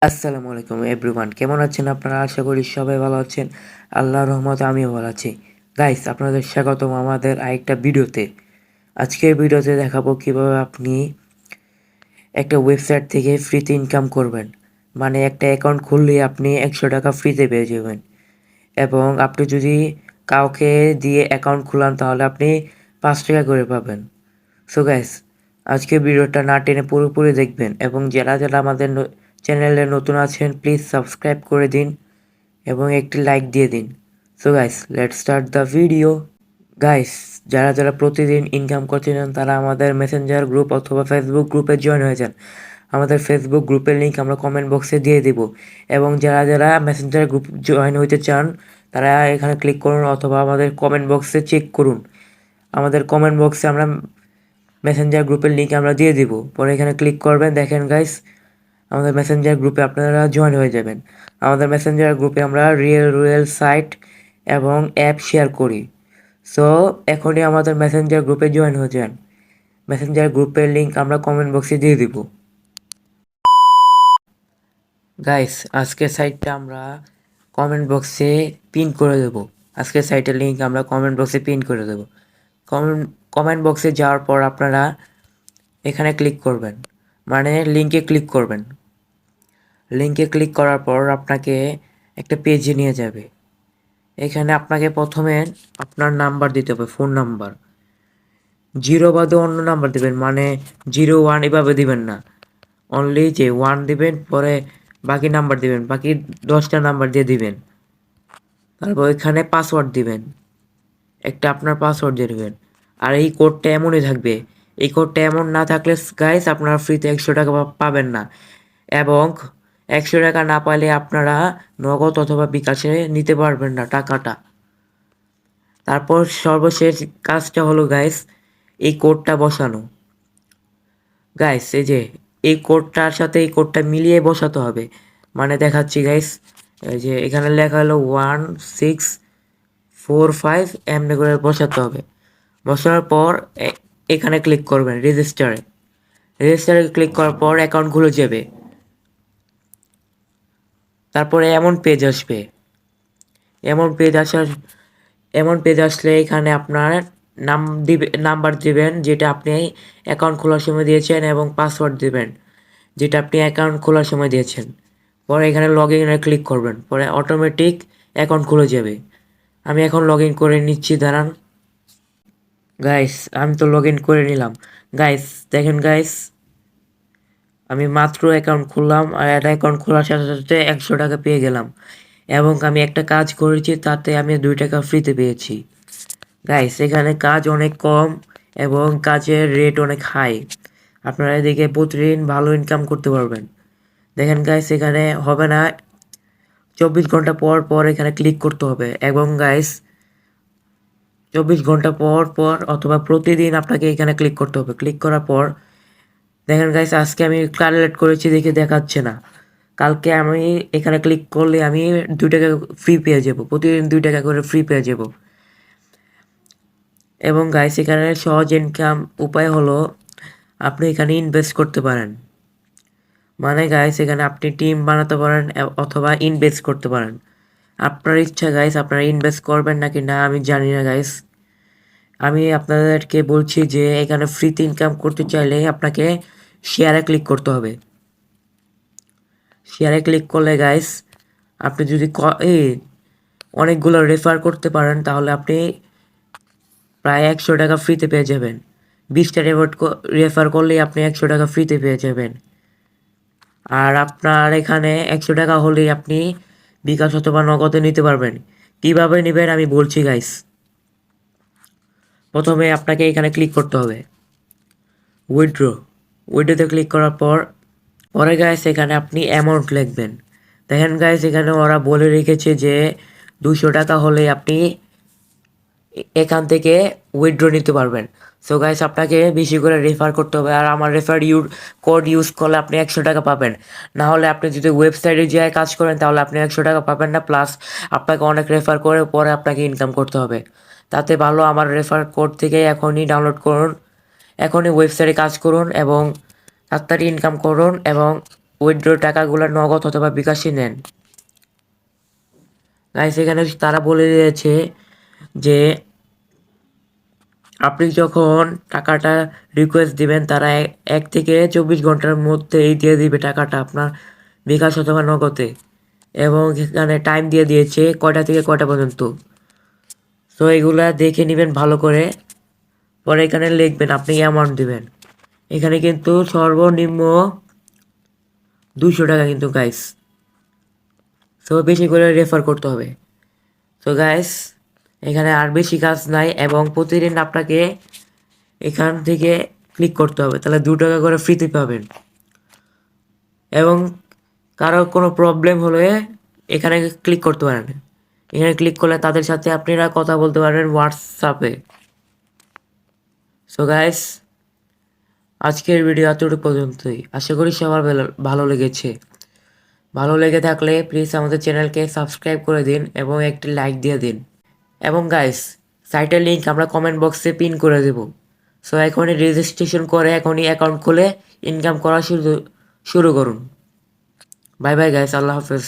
আসসালামু আলাইকুম এভরিওয়ান, কেমন আছেন আপনারা? আশা করি সবাই ভালো আছেন। আল্লাহর রহমতে আমিও ভালো আছি। গাইস, আপনাদের স্বাগতম আমাদের আরেকটা ভিডিওতে। আজকের ভিডিওতে দেখাবো কিভাবে আপনি একটা ওয়েবসাইট থেকে ফ্রিতে ইনকাম করবেন। মানে একটা অ্যাকাউন্ট খুললে আপনি 100 টাকা ফ্রিতে পেয়ে যাবেন, এবং আপনি যদি কাউকে দিয়ে অ্যাকাউন্ট খুলান তাহলে আপনি 5 টাকা করে পাবেন। সো গাইস, আজকে ভিডিওটা না টেনে পুরোপুরি দেখবেন, এবং যারা যারা আমাদের চ্যানেলে নতুন আছেন প্লিজ সাবস্ক্রাইব করে দিন এবং একটি লাইক দিয়ে দিন। So guys, let's start the video. Guys, যারা যারা প্রতিদিন ইনকাম করতে চান তারা আমাদের মেসেঞ্জার গ্রুপ অথবা ফেসবুক গ্রুপে জয়েন হয়ে যান। আমাদের ফেসবুক গ্রুপের লিঙ্ক আমরা কমেন্ট বক্সে দিয়ে দিব, এবং যারা যারা মেসেঞ্জার গ্রুপ জয়েন হইতে চান তারা এখানে ক্লিক করুন অথবা আমাদের কমেন্ট বক্সে চেক করুন। আমাদের কমেন্ট বক্সে আমরা মেসেঞ্জার গ্রুপের লিঙ্ক আমরা দিয়ে দিব, পরে এখানে ক্লিক করবেন। দেখেন গাইস, আমাদের মেসেঞ্জার গ্রুপে আপনারা জয়েন হয়ে যাবেন। আমাদের মেসেঞ্জার গ্রুপে আমরা রিয়েল সাইট এবং অ্যাপ শেয়ার করি। সো এখনই আমাদের মেসেঞ্জার গ্রুপে জয়েন হয়ে যান। মেসেঞ্জার গ্রুপের লিঙ্ক আমরা কমেন্ট বক্সে দিয়ে দিব। গাইস, আজকের সাইটটা আমরা কমেন্ট বক্সে পিন করে দেব। আজকের সাইটের লিঙ্ক আমরা কমেন্ট বক্সে পিন করে দেব। কমেন্ট বক্সে যাওয়ার পর আপনারা এখানে ক্লিক করবেন, মানে লিঙ্কে ক্লিক করবেন। লিঙ্কে ক্লিক করার পর আপনাকে একটা পেজে নিয়ে যাবে। এখানে আপনাকে প্রথমে আপনার নাম্বার দিতে হবে, ফোন নাম্বার। জিরো বাদে অন্য নাম্বার দিবেন, মানে 01 এভাবে দিবেন না। অনলি যে 1 দিবেন, পরে বাকি নাম্বার দিবেন, বাকি 10টা নাম্বার দিয়ে দিবেন। তারপর এখানে পাসওয়ার্ড দিবেন, একটা আপনার পাসওয়ার্ড দিয়ে দেবেন। আর এই কোডটা এমনই থাকবে। এই কোডটা এমন না থাকলে গাইস আপনারা ফ্রিতে 100 টাকা পাবেন না, এবং 100 টাকা না পাইলে আপনারা নগদ অথবা বিকাশে নিতে পারবেন না টাকাটা। তারপর সর্বশেষ কাজটা হলো গাইস, এই কোডটা বসানো। গাইস, এই যে এই কোডটার সাথে এই কোডটা মিলিয়ে বসাতে হবে। মানে দেখাচ্ছি গাইস, এই যে এখানে লেখা হলো 1645 এমনি করে বসাতে হবে। বসানোর পর এখানে ক্লিক করবেন রেজিস্টারে। রেজিস্টারে ক্লিক করার পর অ্যাকাউন্ট খুলে যাবে। তারপরে এমন পেজ আসবে। এমন পেজ আসার এমন পেজ আসলে এখানে আপনার নাম্বার দিবেন যেটা আপনি অ্যাকাউন্ট খোলার সময় দিয়েছেন, এবং পাসওয়ার্ড দিবেন যেটা আপনি অ্যাকাউন্ট খোলার সময় দিয়েছেন। পরে এখানে লগ ইনে ক্লিক করবেন, পরে অটোমেটিক অ্যাকাউন্ট খুলে যাবে। আমি এখন লগ ইন করে নিচ্ছি, দাঁড়ান। গাইস, আমি তো লগ ইন করে নিলাম। গাইস দেখেন গাইস, আমি মাত্র অ্যাকাউন্ট খুললাম, আর একটা অ্যাকাউন্ট খোলার সাথে সাথে 100 টাকা পেয়ে গেলাম, এবং আমি একটা কাজ করেছি তাতে আমি 2 টাকা ফ্রিতে পেয়েছি। গাইস, এখানে কাজ অনেক কম এবং কাজের রেট অনেক হাই। আপনারা এদিকে প্রতিদিন ভালো ইনকাম করতে পারবেন। দেখেন গাইস, এখানে হবে না, 24 ঘন্টা পর পর এখানে ক্লিক করতে হবে, এবং গাইস 24 ঘন্টা পর পর অথবা প্রতিদিন আপনাকে এখানে ক্লিক করতে হবে। ক্লিক করার পর দেখেন গাইস, আজকে আমি ক্যালকুলেট করেছি দেখে দেখাচ্ছে না। কালকে আমি এখানে ক্লিক করলে আমি 2 টাকা ফ্রি পেয়ে যাব, প্রতিদিন 2 টাকা করে ফ্রি পেয়ে যাব। এবং গাইস, এখানে সহজ ইনকাম উপায় হলো আপনি এখানে ইনভেস্ট করতে পারেন। মানে গাইস, এখানে আপনি টিম বানাতে পারেন অথবা ইনভেস্ট করতে পারেন। আপনার ইচ্ছা গাইস, আপনারা ইনভেস্ট করবেন নাকি না আমি জানি না গাইস। আমি আপনাদেরকে বলছি যে এখানে ফ্রিতে ইনকাম করতে চাইলে আপনাকে শেয়ারে ক্লিক করতে হবে। শেয়ারে ক্লিক করলে গাইস আপনি যদি অনেকগুলো রেফার করতে পারেন তাহলে আপনি প্রায় 100 টাকা ফ্রিতে পেয়ে যাবেন। 20টা রেফার করলেই আপনি 100 টাকা ফ্রিতে পেয়ে যাবেন। আর আপনার এখানে 100 টাকা হলেই আপনি বিকাশ অথবা নগদে নিতে পারবেন। কিভাবে নেবেন আমি বলছি গাইস। প্রথমে আপনাকে এখানে ক্লিক করতে হবে উইথড্রোতে ক্লিক করার পর পরে গাইস এখানে আপনি অ্যামাউন্ট লিখবেন। দেখেন গাইস, এখানে ওরা বলে রেখেছে যে 200 টাকা হলে আপনি এখান থেকে উইথড্র নিতে পারবেন। সো গাইস, আপনাকে বেশি করে রেফার করতে হবে, আর আমার কোড ইউজ করলে আপনি 100 টাকা পাবেন। না হলে আপনি যদি ওয়েবসাইটে যেয়ে কাজ করেন তাহলে আপনি 100 টাকা পাবেন না, প্লাস আপনাকে অনেক রেফার করে পরে আপনাকে ইনকাম করতে হবে। তাতে ভালো আমার রেফার কোড থেকে এখনই ডাউনলোড করুন, এখনই ওয়েবসাইটে কাজ করুন এবং তাড়াতাড়ি ইনকাম করুন, এবং উইথড্র টাকাগুলো নগদ অথবা বিকাশে নেন। গাইস এখানে তারা বলে দিয়েছে যে আপনি যখন টাকাটা রিকোয়েস্ট দিবেন তারা 1 থেকে 24 ঘন্টার মধ্যেই দিয়ে দিবে টাকাটা আপনার বিকাশ অথবা নগদে। এবং এখানে টাইম দিয়ে দিয়েছে কয়টা থেকে কয়টা পর্যন্ত। তো এগুলা দেখে নেবেন ভালো করে, পরে এখানে লিখবেন আপনি অ্যামাউন্ট দিবেন। এখানে কিন্তু সর্বনিম্ন 200 টাকা কিন্তু গাইস। সো বেশি করে রেফার করতে হবে। তো গাইস এখানে আর বেশি কাজ নাই এবং প্রতিদিন আপনাকে এখান থেকে ক্লিক করতে হবে, তাহলে 2 টাকা করে ফ্রিতে পাবেন। এবং কারো কোনো প্রবলেম হলে এখানে ক্লিক করতে পারেন। এখানে ক্লিক করলে তাদের সাথে আপনারা কথা বলতে পারবেন হোয়াটসঅ্যাপে। সো গাইস আজকের ভিডিও এতটুকু পর্যন্তই। আশা করি সবার ভালো লেগেছে। ভালো লেগে থাকলে প্লিজ আমাদের চ্যানেলকে সাবস্ক্রাইব করে দিন এবং একটি লাইক দিয়ে দিন। এবং গাইস সাইটের লিঙ্ক আমরা কমেন্ট বক্সে পিন করে দেব। সো এখনই রেজিস্ট্রেশন করে এখনই অ্যাকাউন্ট খুলে ইনকাম করা শুরু করুন। বাই বাই গাইস, আল্লাহ হাফেজ।